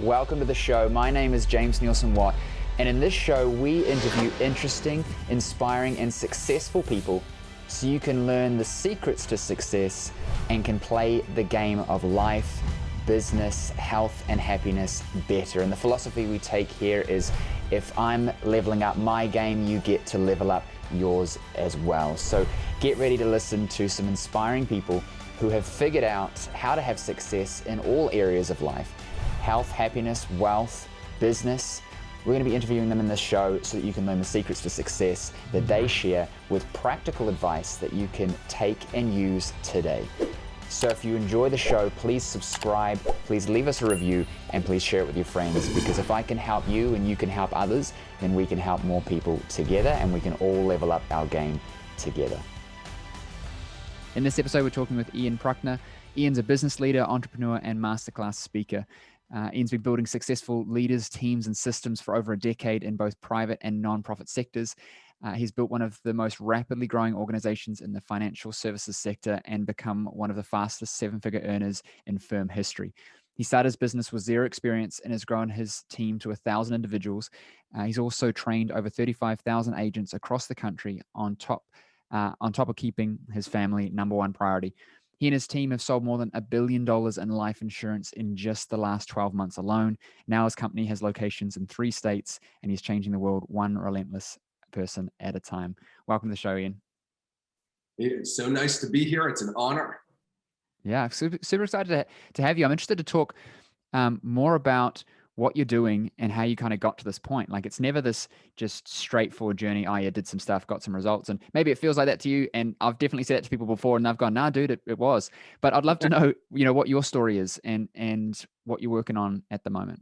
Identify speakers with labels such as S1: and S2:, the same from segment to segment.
S1: Welcome to the show. My name is James Nielsen Watt, and in this show, we interview interesting, inspiring, and successful people so you can learn the secrets to success and can play the game of life, business, health, and happiness better. And the philosophy we take here is if I'm leveling up my game, you get to level up yours as well. So get ready to listen to some inspiring people who have figured out how to have success in all areas of life. Health, happiness, wealth, business. We're going to be interviewing them in this show so that you can learn the secrets to success that they share with practical advice that you can take and use today. So if you enjoy the show, please subscribe, please leave us a review, and please share it with your friends, because if I can help you and you can help others, then we can help more people together and we can all level up our game together. In this episode, we're talking with Ian Prukner. Ian's a business leader, entrepreneur, and masterclass speaker. Ian's been building successful leaders, teams, and systems for over a decade in both private and non-profit sectors. He's built one of the most rapidly growing organizations in the financial services sector and become one of the fastest seven-figure earners in firm history. He started his business with zero experience and has grown his team to 1,000 individuals. He's also trained over 35,000 agents across the country on top of keeping his family number one priority. He and his team have sold more than $1 billion in life insurance in just the last 12 months alone. Now his company has locations in 3 states, and he's changing the world one relentless person at a time. Welcome to the show, Ian.
S2: It's so nice to be here. It's an honor.
S1: Yeah, super excited to have you. I'm interested to talk more about what you're doing and how you kind of got to this point. Like, it's never this just straightforward journey. Oh, you did some stuff, got some results. And maybe it feels like that to you. And I've definitely said that to people before and they've gone, nah, dude, it was. But I'd love to know, what your story is and what you're working on at the moment.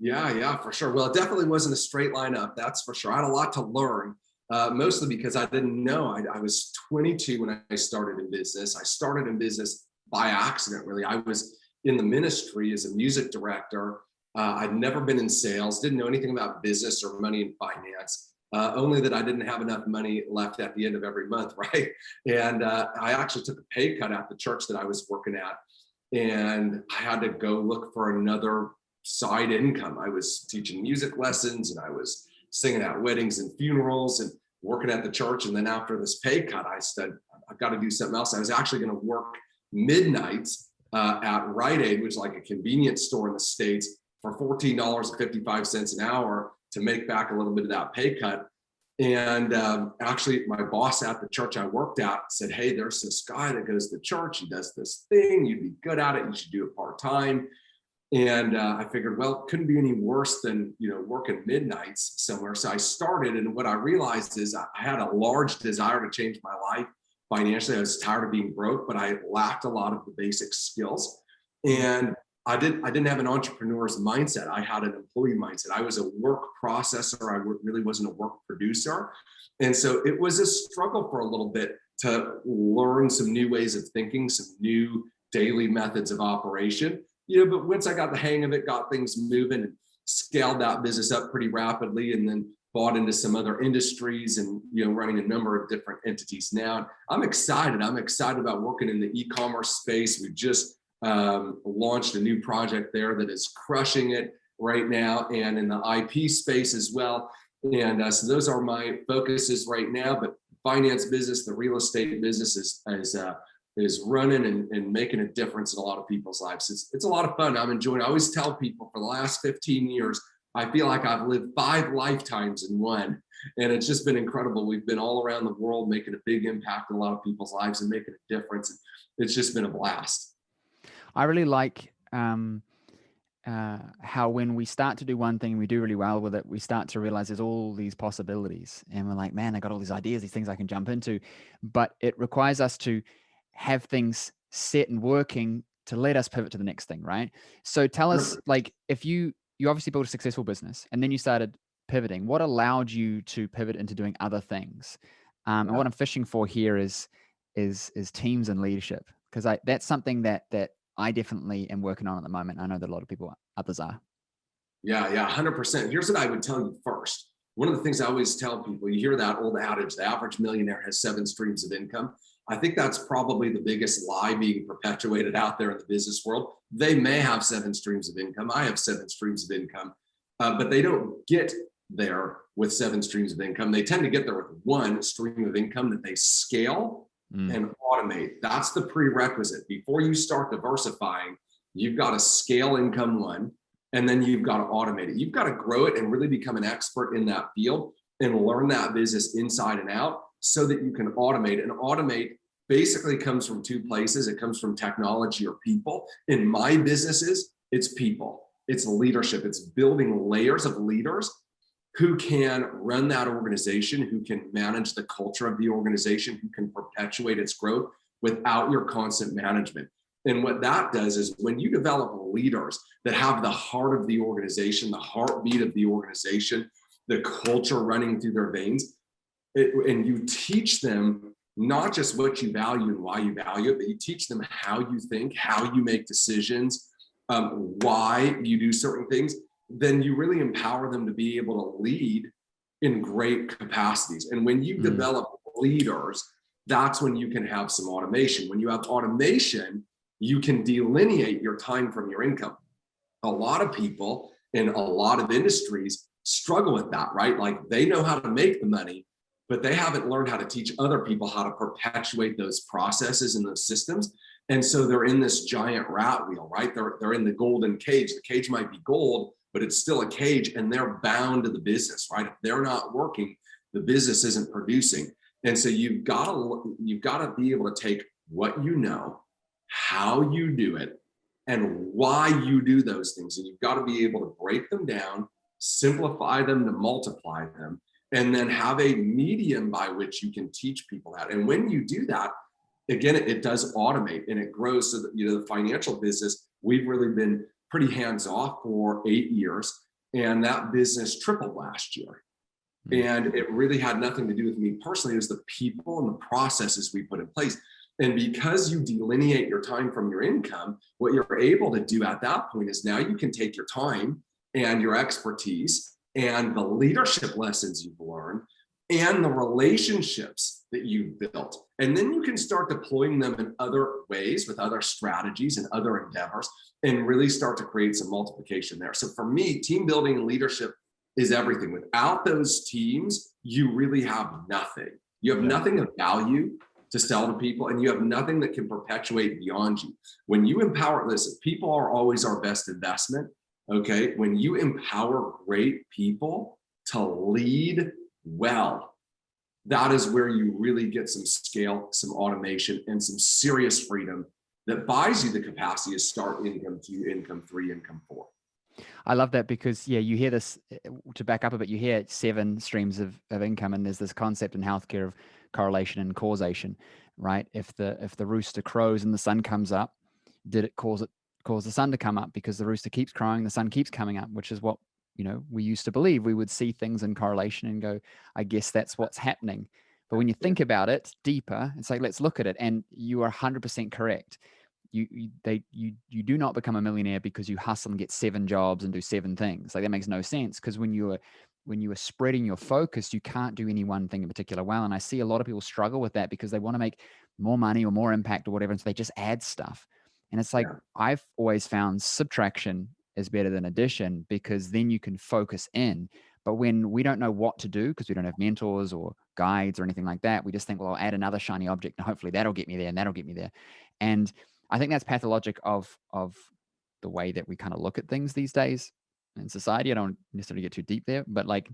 S2: Yeah, for sure. Well, it definitely wasn't a straight line up. That's for sure. I had a lot to learn, mostly because I didn't know. I was 22 when I started in business. I started in business by accident, really. I was in the ministry as a music director. I'd never been in sales, didn't know anything about business or money and finance, only that I didn't have enough money left at the end of every month, right? And I actually took a pay cut at the church that I was working at, and I had to go look for another side income. I was teaching music lessons and I was singing at weddings and funerals and working at the church. And then after this pay cut, I said, I've got to do something else. I was actually going to work midnights at Rite Aid, which is like a convenience store in the States, for $14.55 an hour to make back a little bit of that pay cut. And actually, my boss at the church I worked at said, hey, there's this guy that goes to church. He does this thing. You'd be good at it. You should do it part-time. And I figured, well, it couldn't be any worse than, working midnights somewhere. So I started, and what I realized is I had a large desire to change my life financially. I was tired of being broke, but I lacked a lot of the basic skills. And I didn't have an entrepreneur's mindset. I had an employee mindset. I was a work processor. I really wasn't a work producer. And so it was a struggle for a little bit to learn some new ways of thinking, some new daily methods of operation. But once I got the hang of it, got things moving and scaled that business up pretty rapidly, and then bought into some other industries and, running a number of different entities now. And I'm excited. I'm excited about working in the e-commerce space. We just launched a new project there that is crushing it right now, and in the IP space as well. And so those are my focuses right now. But finance business, the real estate business is running and making a difference in a lot of people's lives. It's a lot of fun. I'm enjoying it. I always tell people, for the last 15 years, I feel like I've lived 5 lifetimes in one. And it's just been incredible. We've been all around the world making a big impact in a lot of people's lives and making a difference. It's just been a blast.
S1: I really like how when we start to do one thing and we do really well with it, we start to realize there's all these possibilities. And we're like, man, I got all these ideas, these things I can jump into. But it requires us to have things set and working to let us pivot to the next thing, right? So tell us, like, if you obviously built a successful business and then you started pivoting, what allowed you to pivot into doing other things? And what I'm fishing for here is teams and leadership, because that's something that I definitely am working on at the moment. I know that a lot of others are.
S2: Yeah, 100%. Here's what I would tell you first. One of the things I always tell people, you hear that old adage, the average millionaire has 7 streams of income. I think that's probably the biggest lie being perpetuated out there in the business world. They may have 7 streams of income. I have 7 streams of income, but they don't get there with 7 streams of income. They tend to get there with 1 stream of income that they scale and automate. That's the prerequisite. Before you start diversifying, you've got to scale income 1, and then you've got to automate it. You've got to grow it and really become an expert in that field and learn that business inside and out so that you can automate. And automate basically comes from 2 places. It comes from technology or people. In my businesses, it's people, it's leadership, it's building layers of leaders who can run that organization, who can manage the culture of the organization, who can perpetuate its growth without your constant management. And what that does is when you develop leaders that have the heart of the organization, the heartbeat of the organization, the culture running through their veins, and you teach them not just what you value and why you value it, but you teach them how you think, how you make decisions, why you do certain things, then you really empower them to be able to lead in great capacities. And when you develop leaders, that's when you can have some automation. When you have automation, you can delineate your time from your income. A lot of people in a lot of industries struggle with that, right? Like they know how to make the money, but they haven't learned how to teach other people how to perpetuate those processes and those systems. And so they're in this giant rat wheel, right? They're in the golden cage. The cage might be gold, but it's still a cage, and they're bound to the business, right? If they're not working, the business isn't producing. And so you've got to be able to take what you know, how you do it, and why you do those things. And you've got to be able to break them down, simplify them to multiply them, and then have a medium by which you can teach people that. And when you do that, again, it does automate and it grows. So that, the financial business, we've really been pretty hands off for 8 years, and that business tripled last year. And it really had nothing to do with me personally. It was the people and the processes we put in place. And because you delineate your time from your income, what you're able to do at that point is now you can take your time and your expertise and the leadership lessons you've learned and the relationships that you've built. And then you can start deploying them in other ways with other strategies and other endeavors and really start to create some multiplication there. So for me, team building and leadership is everything. Without those teams, you really have nothing. You have nothing of value to sell to people, and you have nothing that can perpetuate beyond you. When you empower, listen, people are always our best investment. Okay. When you empower great people to lead well, that is where you really get some scale, some automation, and some serious freedom that buys you the capacity to start income 2, income 3, income 4.
S1: I love that because you hear this, to back up a bit, you hear 7 streams of income, and there's this concept in healthcare of correlation and causation, right? If the rooster crows and the sun comes up, did it cause the sun to come up? Because the rooster keeps crowing, the sun keeps coming up, which is what we used to believe. We would see things in correlation and go, I guess that's what's happening. But when you think about it deeper, it's like, let's look at it. And you are 100% correct. You do not become a millionaire because you hustle and get 7 jobs and do 7 things. Like that makes no sense, because when you are spreading your focus, you can't do any one thing in particular well. And I see a lot of people struggle with that because they want to make more money or more impact or whatever. And so they just add stuff. And it's like, I've always found subtraction is better than addition, because then you can focus in. But when we don't know what to do because we don't have mentors or guides or anything like that, we just think, well, I'll add another shiny object and hopefully that'll get me there and that'll get me there. And I think that's pathologic of the way that we kind of look at things these days in society. I don't necessarily get too deep there, but like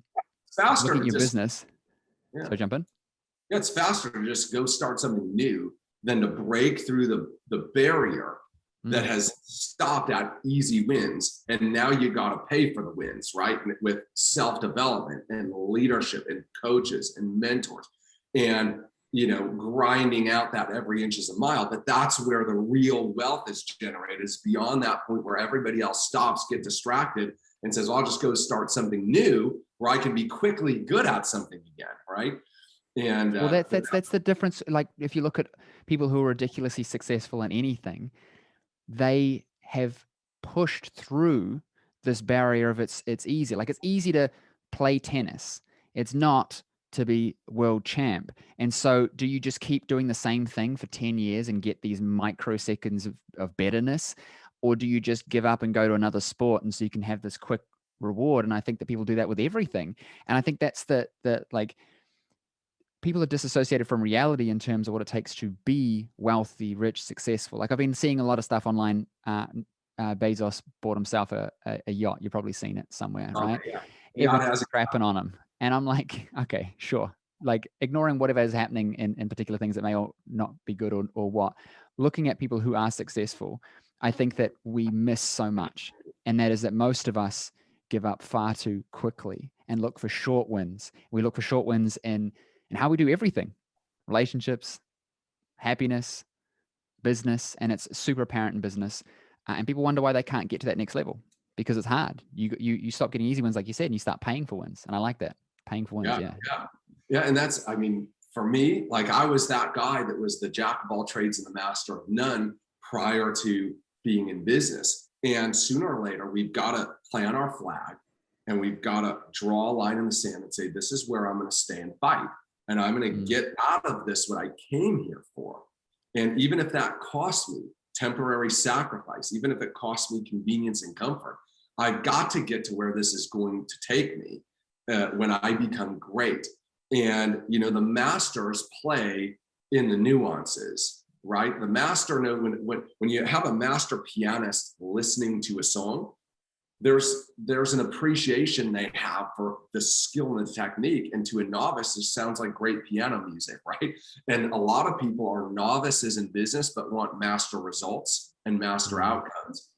S2: faster
S1: look at your
S2: just,
S1: business. So jump in.
S2: Yeah, it's faster to just go start something new than to break through the barrier that has stopped at easy wins. And now you got to pay for the wins, right? With self-development and leadership and coaches and mentors and, grinding out that every inch is a mile. But that's where the real wealth is generated, is beyond that point where everybody else stops, get distracted and says, well, I'll just go start something new where I can be quickly good at something again. Right. And
S1: well, that's the difference. Like if you look at people who are ridiculously successful in anything, they have pushed through this barrier of it's easy. Like it's easy to play tennis. It's not to be world champ. And so do you just keep doing the same thing for 10 years and get these microseconds of betterness? Or do you just give up and go to another sport and so you can have this quick reward? And I think that people do that with everything. And I think that's the like, people are disassociated from reality in terms of what it takes to be wealthy, rich, successful. Like I've been seeing a lot of stuff online. Bezos bought himself a yacht. You've probably seen it somewhere, right?
S2: Yeah.
S1: Everyone's crapping on him. And I'm like, okay, sure. Like ignoring whatever is happening in particular things that may or not be good or what. Looking at people who are successful, I think that we miss so much. And that is that most of us give up far too quickly and look for short wins. We look for short wins in how we do everything, relationships, happiness, business, and it's super apparent in business. And people wonder why they can't get to that next level because it's hard. You stop getting easy wins, like you said, and you start paying for wins. And I like that. Paying for wins.
S2: Yeah. And that's, I mean, for me, like I was that guy that was the jack of all trades and the master of none prior to being in business. And sooner or later, we've got to plant our flag and we've got to draw a line in the sand and say, this is where I'm going to stay and fight. And I'm going to get out of this what I came here for. And even if that costs me temporary sacrifice, even if it costs me convenience and comfort, I've got to get to where this is going to take me when I become great. And, you know, the masters play in the nuances, right? The master know when you have a master pianist listening to a song, there's an appreciation they have for the skill and the technique. And to a novice, it sounds like great piano music, right? And a lot of people are novices in business, but want master results and master outcomes.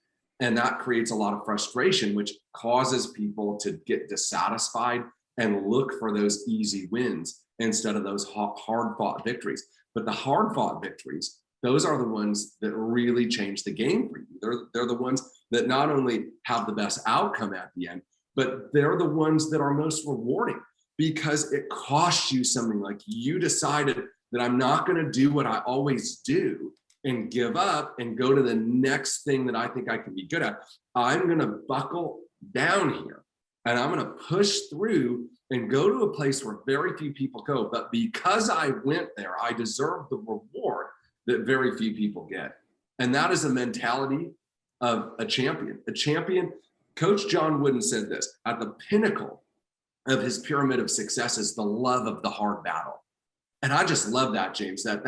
S2: And that creates a lot of frustration, which causes people to get dissatisfied and look for those easy wins instead of those hard fought victories. But the hard fought victories, those are the ones that really change the game for you. They're the ones that not only have the best outcome at the end, but they're the ones that are most rewarding because it costs you something. Like you decided that I'm not going to do what I always do and give up and go to the next thing that I think I can be good at. I'm going to buckle down here and I'm going to push through and go to a place where very few people go. But because I went there, I deserve the reward that very few people get. And that is a mentality of a champion. A champion, Coach John Wooden said this, at the pinnacle of his pyramid of success is the love of the hard battle. And I just love that, James, that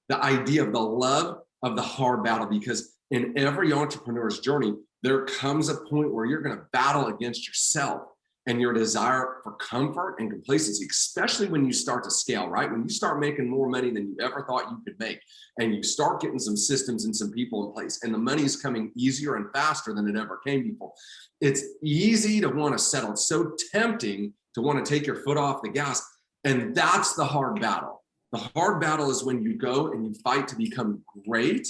S2: the idea of the love of the hard battle, because in every entrepreneur's journey, there comes a point where you're going to battle against yourself and your desire for comfort and complacency, especially when you start to scale, right? When you start making more money than you ever thought you could make, and you start getting some systems and some people in place, and the money is coming easier and faster than it ever came before. It's easy to want to settle. It's so tempting to want to take your foot off the gas. And that's the hard battle. The hard battle is when you go and you fight to become great,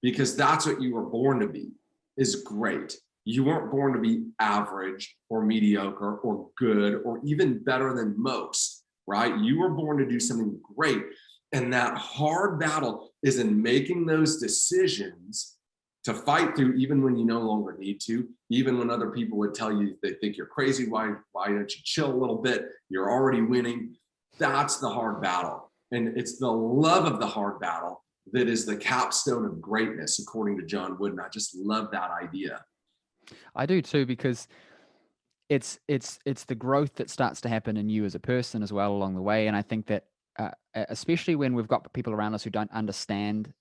S2: because that's what you were born to be, is great. You weren't born to be average or mediocre or good or even better than most, right? You were born to do something great. And that hard battle is in making those decisions to fight through, even when you no longer need to, even when other people would tell you they think you're crazy. Why don't you chill a little bit? You're already winning. That's the hard battle. And it's the love of the hard battle that is the capstone of greatness, according to John Wooden. I just love that idea.
S1: I do too, because it's the growth that starts to happen in you as a person as well along the way. And I think that especially when we've got people around us who don't understand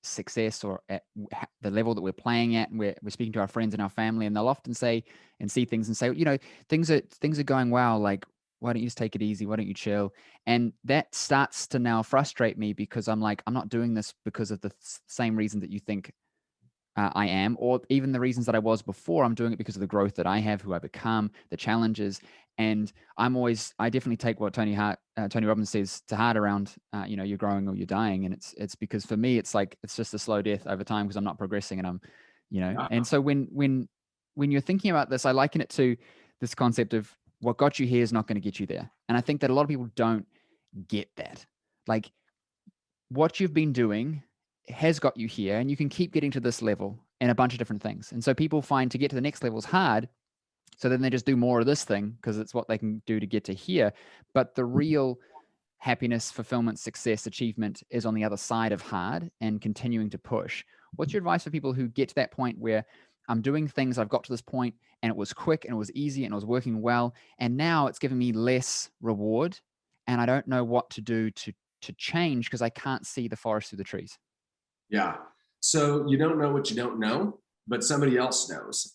S1: success or at the level that we're playing at, and we're speaking to our friends and our family, and they'll often say and see things and say, you know, things are going well, like, why don't you just take it easy? Why don't you chill? And that starts to now frustrate me, because I'm like, I'm not doing this because of the same reason that you think I am, or even the reasons that I was before. I'm doing it because of the growth that I have, who I become, the challenges. And I definitely take what Tony Robbins says to heart around, you're growing or you're dying. And it's because for me, it's like, it's just a slow death over time, because I'm not progressing, and I'm, and so when you're thinking about this, I liken it to this concept of what got you here is not going to get you there. And I think that a lot of people don't get that. Like, what you've been doing has got you here, and you can keep getting to this level in a bunch of different things. And so people find to get to the next level is hard, So then they just do more of this thing because it's what they can do to get to here. But the real happiness, fulfillment, success, achievement is on the other side of hard and continuing to push. What's your advice for people who get to that point where I'm doing things, I've got to this point and it was quick and it was easy and it was working well, and now it's giving me less reward and I don't know what to do to change because I can't see the forest through the trees?
S2: Yeah. So you don't know what you don't know, but somebody else knows.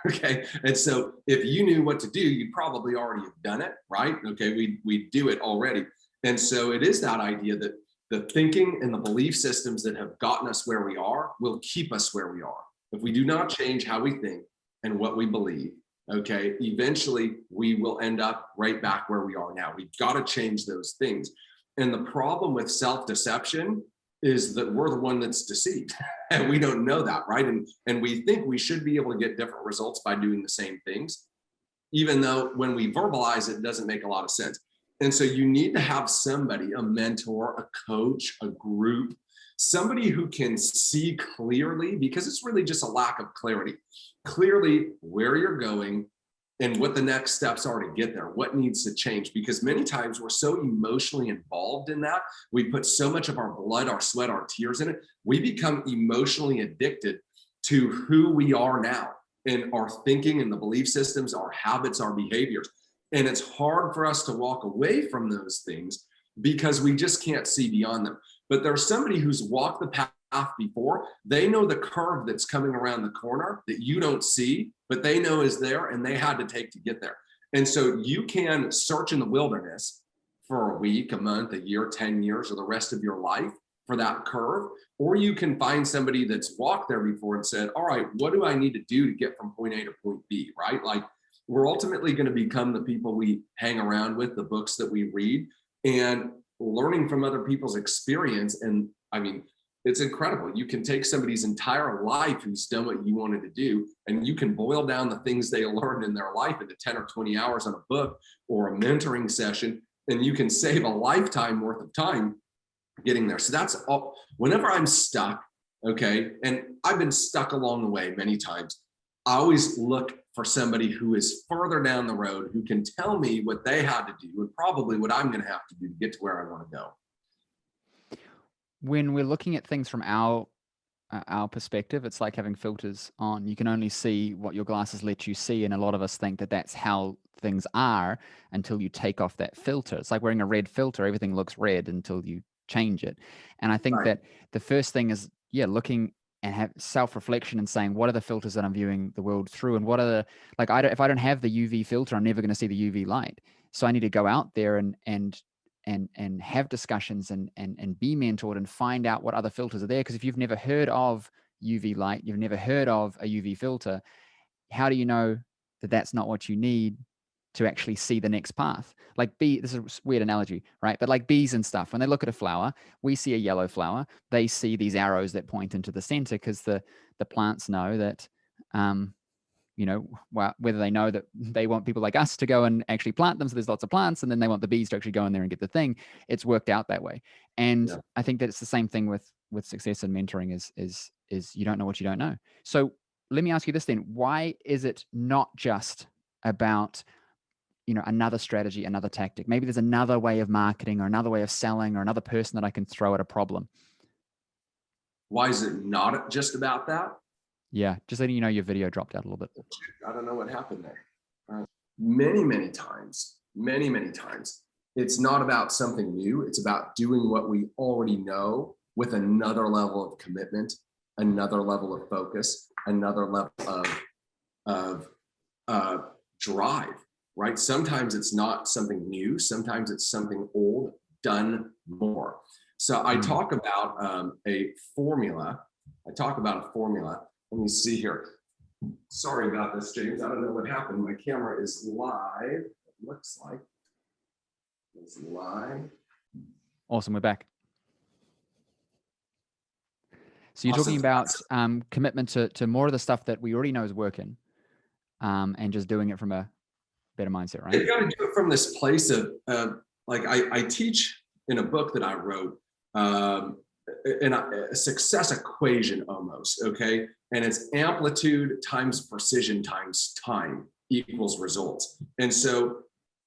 S2: Okay. And so if you knew what to do, you'd probably already have done it, right? Okay. We do it already. And so it is that idea that the thinking and the belief systems that have gotten us where we are will keep us where we are. If we do not change how we think and what we believe, okay, eventually we will end up right back where we are now. We've got to change those things. And the problem with self-deception is that we're the one that's deceived and we don't know that, right? And we think we should be able to get different results by doing the same things, even though when we verbalize it, it doesn't make a lot of sense. And so you need to have somebody, a mentor, a coach, a group, somebody who can see clearly, because it's really just a lack of clarity, clearly where you're going and what the next steps are to get there, what needs to change. Because many times we're so emotionally involved in that, we put so much of our blood, our sweat, our tears in it, we become emotionally addicted to who we are now and our thinking and the belief systems, our habits, our behaviors. And it's hard for us to walk away from those things because we just can't see beyond them. But there's somebody who's walked the path before. They know the curve that's coming around the corner that you don't see, but they know is there and they had to take to get there. And so you can search in the wilderness for a week, a month, a year, 10 years, or the rest of your life for that curve. Or you can find somebody that's walked there before and said, all right, what do I need to do to get from point A to point B, right? Like, we're ultimately going to become the people we hang around with, the books that we read, and learning from other people's experience. And I mean, it's incredible. You can take somebody's entire life who's done what you wanted to do, and you can boil down the things they learned in their life into 10 or 20 hours on a book or a mentoring session, and you can save a lifetime worth of time getting there. So that's all. Whenever I'm stuck, okay, and I've been stuck along the way many times, I always look for somebody who is further down the road, who can tell me what they had to do and probably what I'm going to have to do to get to where I want to go.
S1: When we're looking at things from our perspective, it's like having filters on. You can only see what your glasses let you see, and a lot of us think that that's how things are until you take off that filter. It's like wearing a red filter. Everything looks red until you change it. And I think that the first thing is, looking and have self-reflection and saying, what are the filters that I'm viewing the world through? And what are the, like, if I don't have the UV filter, I'm never going to see the UV light. So I need to go out there and have discussions and be mentored and find out what other filters are there. Because if you've never heard of UV light, you've never heard of a UV filter, how do you know that that's not what you need to actually see the next path? Like this is a weird analogy, right? But like bees and stuff, when they look at a flower, we see a yellow flower, they see these arrows that point into the center because the plants know that, whether they know that they want people like us to go and actually plant them. So there's lots of plants, and then they want the bees to actually go in there and get the thing. It's worked out that way. And I think that it's the same thing with success and mentoring is you don't know what you don't know. So let me ask you this then. Why is it not just about, another strategy, another tactic? Maybe there's another way of marketing or another way of selling or another person that I can throw at a problem.
S2: Why is it not just about that?
S1: Yeah, just letting you know your video dropped out a little bit.
S2: I don't know what happened there. Many times, it's not about something new. It's about doing what we already know with another level of commitment, another level of focus, another level of drive, right? Sometimes it's not something new. Sometimes it's something old, done more. So I talk about a formula. Let me see here. Sorry about this, James. I don't know what happened. My camera is live. It looks like it's live.
S1: Awesome. We're back. So you're talking about commitment to more of the stuff that we already know is working, and just doing it from a better mindset, right?
S2: You got to do it from this place of like I teach in a book that I wrote, in a success equation almost, okay? And it's amplitude times precision times time equals results. And so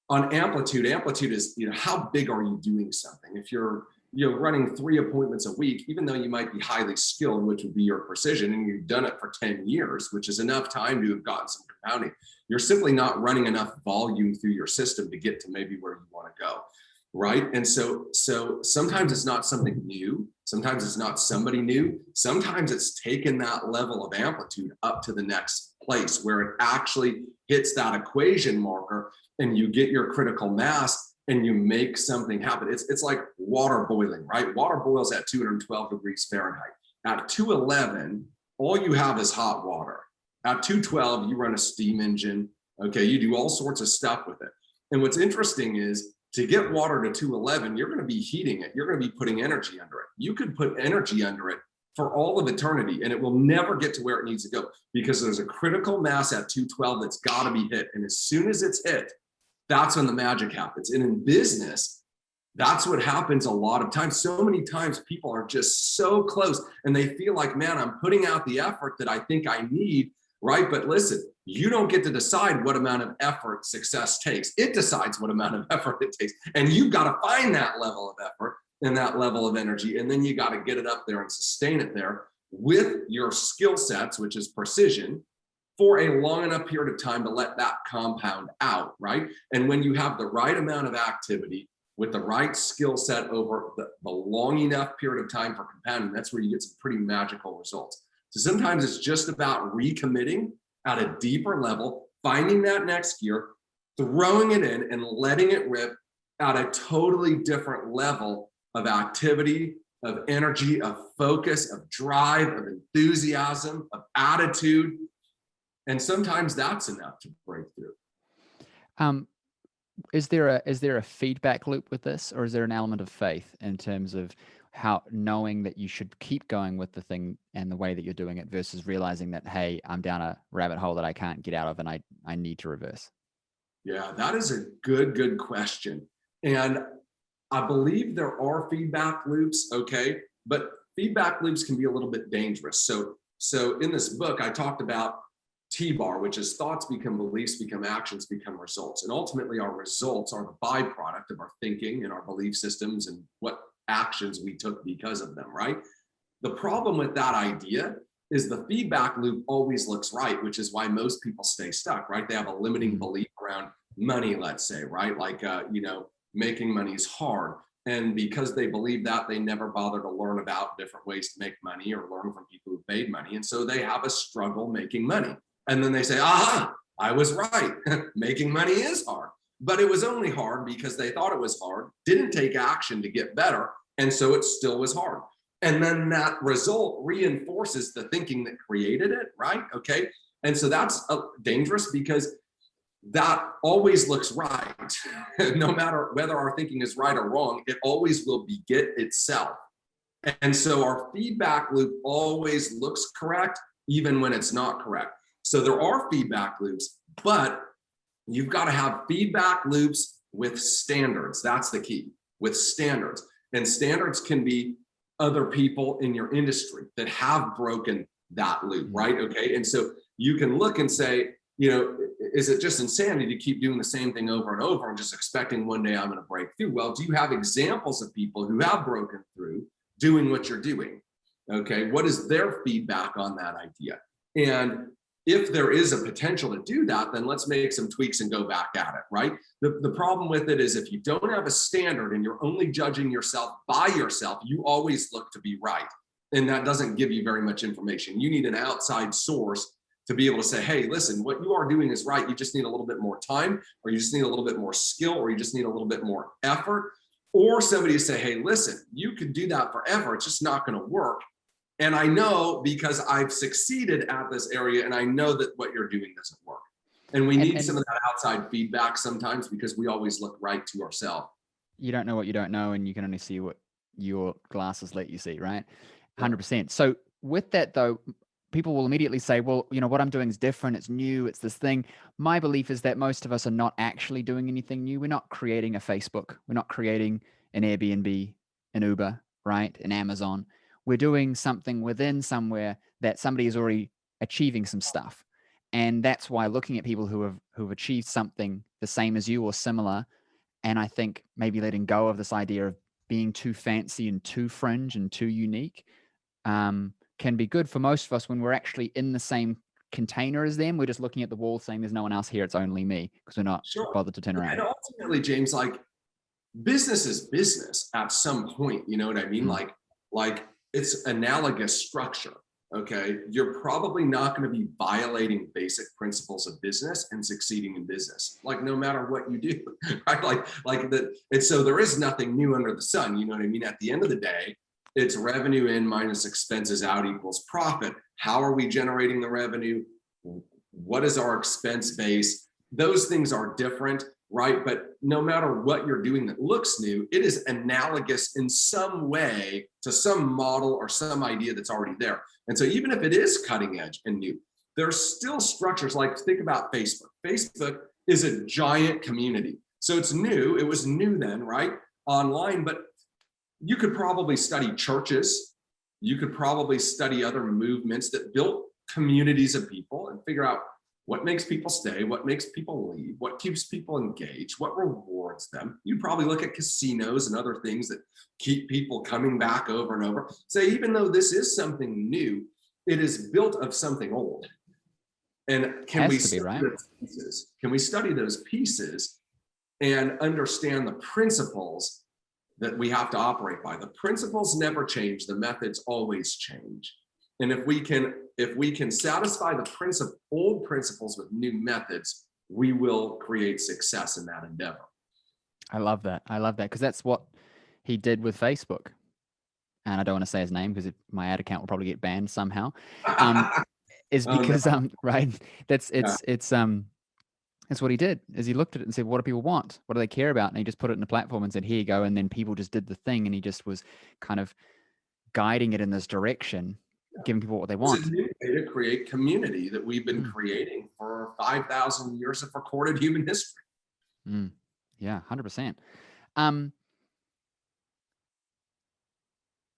S2: on Amplitude is, how big are you doing something? If you're running 3 appointments a week, even though you might be highly skilled, which would be your precision, and you've done it for 10 years, which is enough time to have gotten some compounding, you're simply not running enough volume through your system to get to maybe where you want to go. Right. And so sometimes it's not something new. Sometimes it's not somebody new. Sometimes it's taken that level of amplitude up to the next place where it actually hits that equation marker and you get your critical mass and you make something happen. It's like water boiling, right? Water boils at 212 degrees Fahrenheit. At 211, all you have is hot water. At 212, you run a steam engine. Okay, you do all sorts of stuff with it. And what's interesting is, to get water to 211, you're going to be heating it. You're going to be putting energy under it. You could put energy under it for all of eternity, and it will never get to where it needs to go because there's a critical mass at 212 that's got to be hit. And as soon as it's hit, that's when the magic happens. And in business, that's what happens a lot of times. So many times people are just so close and they feel like, man, I'm putting out the effort that I think I need, right? But listen, you don't get to decide what amount of effort success takes. It decides what amount of effort it takes. And you've got to find that level of effort and that level of energy. And then you got to get it up there and sustain it there with your skill sets, which is precision, for a long enough period of time to let that compound out, right? And when you have the right amount of activity with the right skill set over the long enough period of time for compounding, that's where you get some pretty magical results. So sometimes it's just about recommitting at a deeper level, finding that next gear, throwing it in and letting it rip at a totally different level of activity, of energy, of focus, of drive, of enthusiasm, of attitude. And sometimes that's enough to break through.
S1: Is there a feedback loop with this, or is there an element of faith in terms of how knowing that you should keep going with the thing and the way that you're doing it versus realizing that, hey, I'm down a rabbit hole that I can't get out of and I need to reverse?
S2: Yeah, that is a good question. And I believe there are feedback loops, okay? But feedback loops can be a little bit dangerous. So in this book, I talked about T-bar, which is thoughts become beliefs, become actions, become results. And ultimately our results are the byproduct of our thinking and our belief systems and what actions we took because of them, right? The problem with that idea is the feedback loop always looks right, which is why most people stay stuck, right? They have a limiting belief around money, let's say, right? Like, making money is hard. And because they believe that, they never bother to learn about different ways to make money or learn from people who've made money. And so they have a struggle making money. And then they say, aha, I was right. Making money is hard. But it was only hard because they thought it was hard, didn't take action to get better. And so it still was hard. And then that result reinforces the thinking that created it, right? Okay. And so that's dangerous because that always looks right. No matter whether our thinking is right or wrong, it always will beget itself. And so our feedback loop always looks correct, even when it's not correct. So there are feedback loops, but you've got to have feedback loops with standards. That's the key, with standards. And standards can be other people in your industry that have broken that loop, right? Okay. And so you can look and say, is it just insanity to keep doing the same thing over and over and just expecting one day I'm going to break through? Well, do you have examples of people who have broken through doing what you're doing? Okay. What is their feedback on that idea? And if there is a potential to do that, then let's make some tweaks and go back at it, right? The problem with it is if you don't have a standard and you're only judging yourself by yourself, you always look to be right. And that doesn't give you very much information. You need an outside source to be able to say, hey, listen, what you are doing is right. You just need a little bit more time, or you just need a little bit more skill, or you just need a little bit more effort. Or somebody to say, hey, listen, you could do that forever. It's just not going to work. And I know because I've succeeded at this area and I know that what you're doing doesn't work. And we need some of that outside feedback sometimes because we always look right to ourselves.
S1: You don't know what you don't know, and you can only see what your glasses let you see, right? 100%. So with that though, people will immediately say, well, what I'm doing is different. It's new. It's this thing. My belief is that most of us are not actually doing anything new. We're not creating a Facebook. We're not creating an Airbnb, an Uber, right? An Amazon. We're doing something within somewhere that somebody is already achieving some stuff. And that's why looking at people who've achieved something the same as you or similar, and I think maybe letting go of this idea of being too fancy and too fringe and too unique, can be good for most of us when we're actually in the same container as them. We're just looking at the wall saying there's no one else here, it's only me, because we're not
S2: Sure.
S1: bothered to turn
S2: And
S1: around.
S2: ultimately, James, like business is business at some point, you know what I mean?
S1: Mm.
S2: Like it's analogous structure. Okay. You're probably not going to be violating basic principles of business and succeeding in business, like no matter what you do, right? Like that. And so there is nothing new under the sun. You know what I mean? At the end of the day, it's revenue in minus expenses out equals profit. How are we generating the revenue? What is our expense base? Those things are different, right? But no matter what you're doing that looks new, it is analogous in some way to some model or some idea that's already there. And so even if it is cutting edge and new, there's still structures. Like think about Facebook. Facebook is a giant community. So it's new. It was new then, right? Online, but you could probably study churches. You could probably study other movements that built communities of people and figure out what makes people stay, what makes people leave, what keeps people engaged, what rewards them. You'd probably look at casinos and other things that keep people coming back over and over. Say, even though this is something new, it is built of something old. And can we study those pieces? Can we study those pieces and understand the principles that we have to operate by? The principles never change, the methods always change. And if we can satisfy the old principles with new methods, we will create success in that endeavor.
S1: I love that. Because that's what he did with Facebook. And I don't want to say his name because my ad account will probably get banned somehow. Is because
S2: Oh, no.
S1: Right. That's what he did. Is he looked at it and said, what do people want? What do they care about? And he just put it in the platform and said, here you go. And then people just did the thing, and he just was kind of guiding it in this direction, giving people what they want.
S2: It's a new way to create community that we've been creating for 5,000 years of recorded human history.
S1: Yeah, 100%.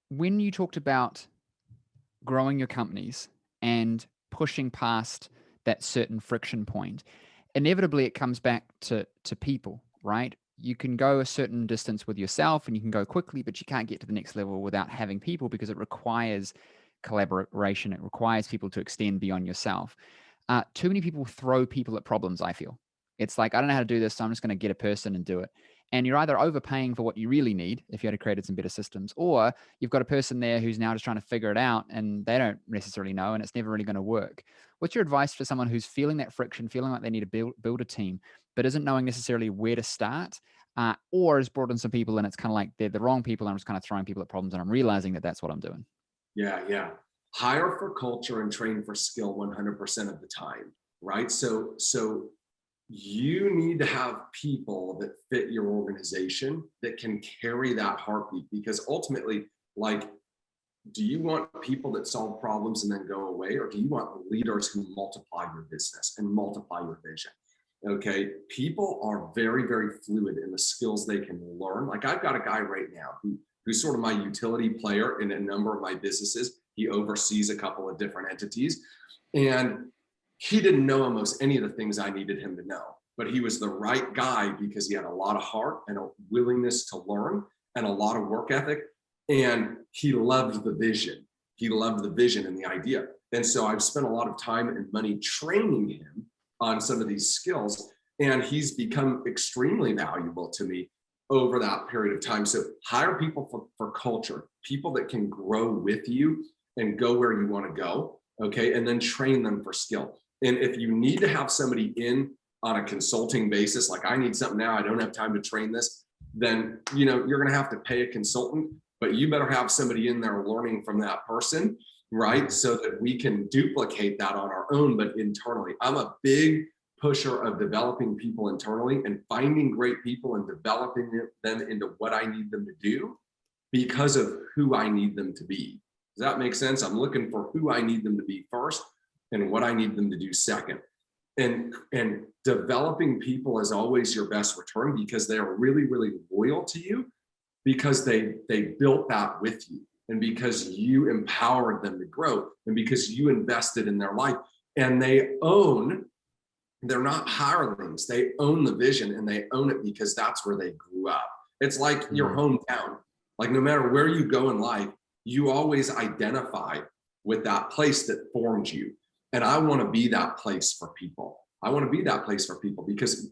S1: When you talked about growing your companies and pushing past that certain friction point, inevitably it comes back to people, right? You can go a certain distance with yourself and you can go quickly, but you can't get to the next level without having people, because it requires collaboration. It requires people to extend beyond yourself. Too many people throw people at problems, I feel. It's like, I don't know how to do this, so I'm just going to get a person and do it. And you're either overpaying for what you really need, if you had created some better systems, or you've got a person there who's now just trying to figure it out and they don't necessarily know, and it's never really going to work. What's your advice for someone who's feeling that friction, feeling like they need to build a team, but isn't knowing necessarily where to start, or has brought in some people and it's kind of like they're the wrong people and I'm just kind of throwing people at problems and I'm realizing that that's what I'm doing?
S2: Yeah. Hire for culture and train for skill 100% of the time, right? So you need to have people that fit your organization that can carry that heartbeat, because ultimately, like, do you want people that solve problems and then go away, or do you want leaders who multiply your business and multiply your vision? Okay, people are very, very fluid in the skills they can learn. Like, I've got a guy right now who's sort of my utility player in a number of my businesses. He oversees a couple of different entities, and he didn't know almost any of the things I needed him to know, but he was the right guy because he had a lot of heart and a willingness to learn and a lot of work ethic. And he loved the vision. He loved the vision and the idea. And so I've spent a lot of time and money training him on some of these skills, and he's become extremely valuable to me over that period of time. So hire people for culture, people that can grow with you and go where you want to go. Okay. And then train them for skill. And if you need to have somebody in on a consulting basis, like I need something now, I don't have time to train this, then, you're going to have to pay a consultant, but you better have somebody in there learning from that person, right? So that we can duplicate that on our own, but internally. I'm a big pusher of developing people internally and finding great people and developing them into what I need them to do because of who I need them to be. Does that make sense? I'm looking for who I need them to be first and what I need them to do second. And developing people is always your best return, because they are really, really loyal to you, because they built that with you, and because you empowered them to grow, and because you invested in their life. and they're not hirelings. They own the vision, and they own it because that's where they grew up. It's like your hometown. Like no matter where you go in life, you always identify with that place that formed you. And I want to be that place for people. I want to be that place for people because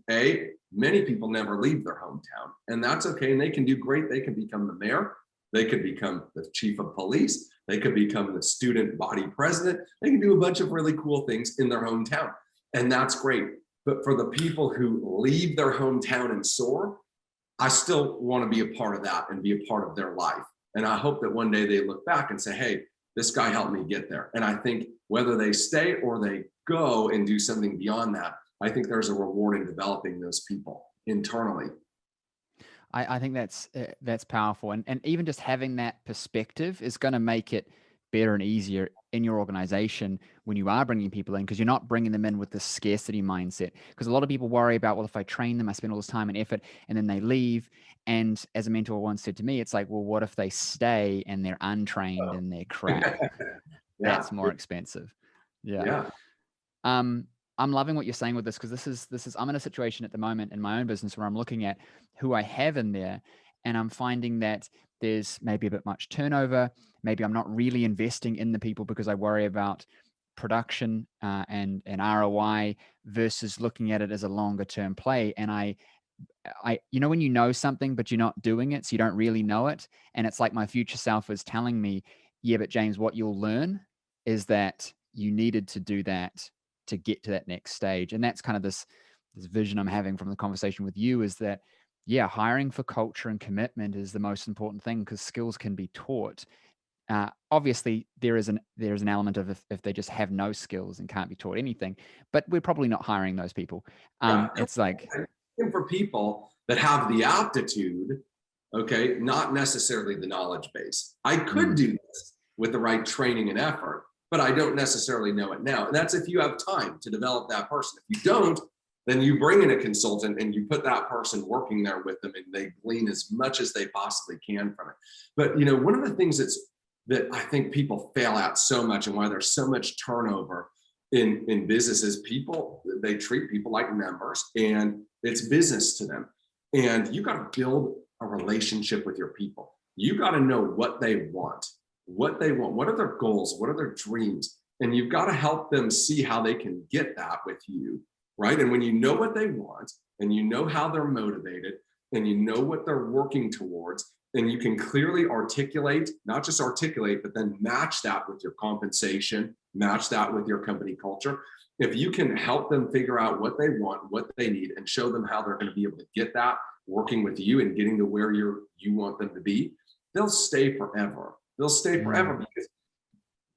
S2: many people never leave their hometown, and that's okay. And they can do great. They can become the mayor. They could become the chief of police. They could become the student body president. They can do a bunch of really cool things in their hometown. And that's great. But for the people who leave their hometown and soar, I still want to be a part of that and be a part of their life. And I hope that one day they look back and say, hey, this guy helped me get there. And I think whether they stay or they go and do something beyond that, I think there's a reward in developing those people internally.
S1: I think that's powerful. And even just having that perspective is going to make it better and easier in your organization when you are bringing people in, because you're not bringing them in with this scarcity mindset. Because a lot of people worry about, well, if I train them, I spend all this time and effort, and then they leave. And as a mentor once said to me, it's like, well, what if they stay and they're untrained and they're crap? That's more expensive. Yeah. I'm loving what you're saying with this, because this is I'm in a situation at the moment in my own business where I'm looking at who I have in there, and I'm finding that there's maybe a bit much turnover. Maybe I'm not really investing in the people because I worry about production and ROI versus looking at it as a longer term play. And I when you know something but you're not doing it, so you don't really know it, and it's like my future self is telling me, yeah, but James, what you'll learn is that you needed to do that to get to that next stage. And that's kind of this vision I'm having from the conversation with you, is that, yeah, hiring for culture and commitment is the most important thing, because skills can be taught. Obviously there is an element of if they just have no skills and can't be taught anything, but we're probably not hiring those people. It's like,
S2: for people that have the aptitude, okay, not necessarily the knowledge base. I could do this with the right training and effort, but I don't necessarily know it now. And that's if you have time to develop that person. If you don't, then you bring in a consultant and you put that person working there with them, and they glean as much as they possibly can from it. But one of the things that I think people fail at so much, and why there's so much turnover in businesses, they treat people like members, and it's business to them. And you got to build a relationship with your people. You got to know what they want. What are their goals, what are their dreams, and you've got to help them see how they can get that with you, right? And when you know what they want, and you know how they're motivated, and you know what they're working towards, and you can clearly articulate, not just articulate, but then match that with your compensation, match that with your company culture. If you can help them figure out what they want, what they need, and show them how they're going to be able to get that working with you and getting to where you want them to be, they'll stay forever. They'll stay forever because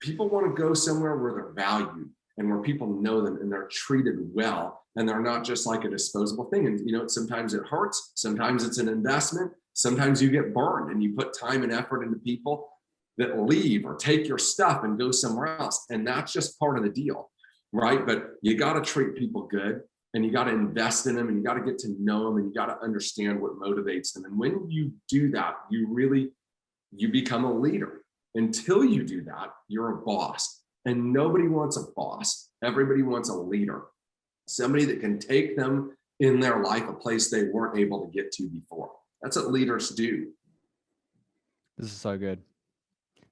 S2: people want to go somewhere where they're valued and where people know them and they're treated well, and they're not just like a disposable thing. And sometimes it hurts, sometimes it's an investment, sometimes you get burned, and you put time and effort into people that leave or take your stuff and go somewhere else. And that's just part of the deal, right? But you got to treat people good, and you got to invest in them, and you got to get to know them, and you got to understand what motivates them. And when you do that, you become a leader. Until you do that, you're a boss. And nobody wants a boss. Everybody wants a leader. Somebody that can take them in their life a place they weren't able to get to before. That's what leaders do.
S1: This is so good.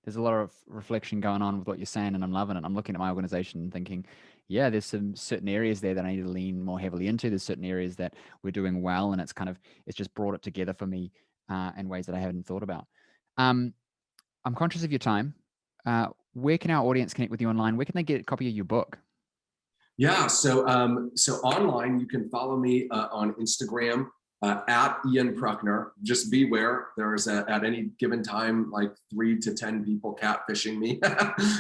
S1: There's a lot of reflection going on with what you're saying, and I'm loving it. I'm looking at my organization and thinking, yeah, there's some certain areas there that I need to lean more heavily into. There's certain areas that we're doing well, and it's just brought it together for me in ways that I hadn't thought about. I'm conscious of your time. Where can our audience connect with you online? Where can they get a copy of your book?
S2: Yeah, so online, you can follow me on Instagram at Ian Prukner. Just beware, there's at any given time like 3 to 10 people catfishing me.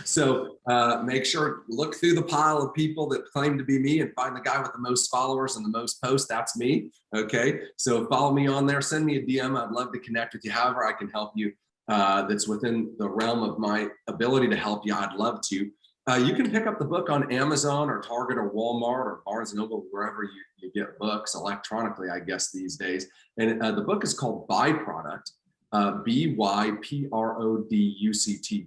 S2: So make sure, look through the pile of people that claim to be me and find the guy with the most followers and the most posts. That's me. Okay, so follow me on there. Send me a DM. I'd love to connect with you. However I can help you, that's within the realm of my ability to help you, I'd love to. You can pick up the book on Amazon or Target or Walmart or Barnes & Noble, wherever you get books electronically, I guess, these days. And the book is called Byproduct, Byproduct,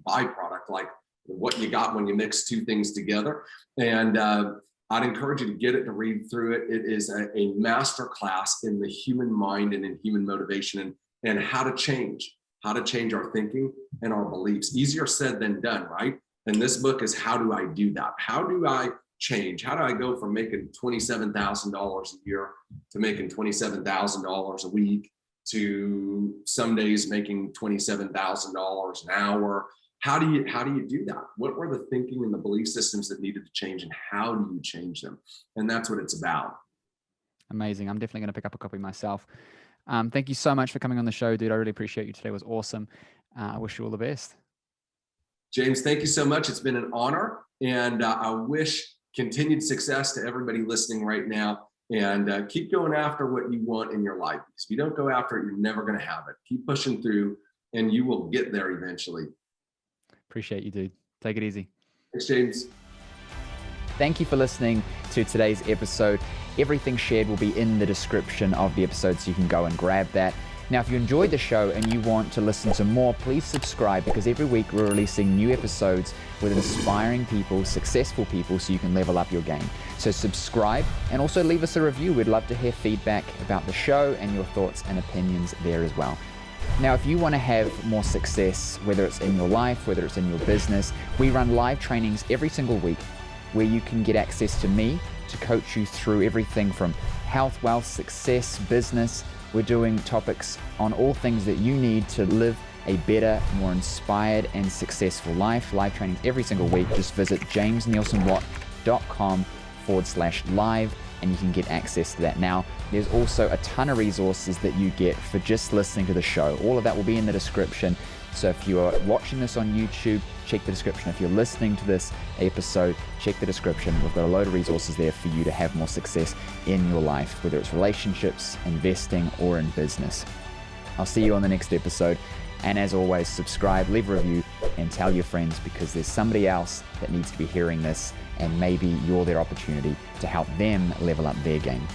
S2: Byproduct, like what you got when you mix two things together. And I'd encourage you to get it, to read through it. It is a master class in the human mind and in human motivation, and how to change our thinking and our beliefs. Easier said than done, right? And this book is, how do I do that? How do I change? How do I go from making $27,000 a year to making $27,000 a week to some days making $27,000 an hour? How do you do that? What were the thinking and the belief systems that needed to change, and how do you change them? And that's what it's about.
S1: Amazing. I'm definitely going to pick up a copy myself. Thank you so much for coming on the show, dude. I really appreciate you today. It was awesome. I wish you all the best.
S2: James, thank you so much. It's been an honor, and I wish continued success to everybody listening right now. And keep going after what you want in your life. Because if you don't go after it, you're never going to have it. Keep pushing through, and you will get there eventually.
S1: Appreciate you, dude. Take it easy.
S2: Thanks, James.
S1: Thank you for listening to today's episode. Everything shared will be in the description of the episode, so you can go and grab that. Now, if you enjoyed the show and you want to listen to more, please subscribe, because every week we're releasing new episodes with inspiring people, successful people, so you can level up your game. So subscribe, and also leave us a review. We'd love to hear feedback about the show and your thoughts and opinions there as well. Now, if you want to have more success, whether it's in your life, whether it's in your business, we run live trainings every single week where you can get access to me to coach you through everything from health, wealth, success, business. We're doing topics on all things that you need to live a better, more inspired and successful life. Live trainings every single week. Just visit jamesnielsenwatt.com/live and you can get access to that. Now, there's also a ton of resources that you get for just listening to the show. All of that will be in the description. So if you are watching this on YouTube, check the description. If you're listening to this episode, check the description. We've got a load of resources there for you to have more success in your life, whether it's relationships, investing, or in business. I'll see you on the next episode. And as always, subscribe, leave a review, and tell your friends, because there's somebody else that needs to be hearing this, and maybe you're their opportunity to help them level up their game.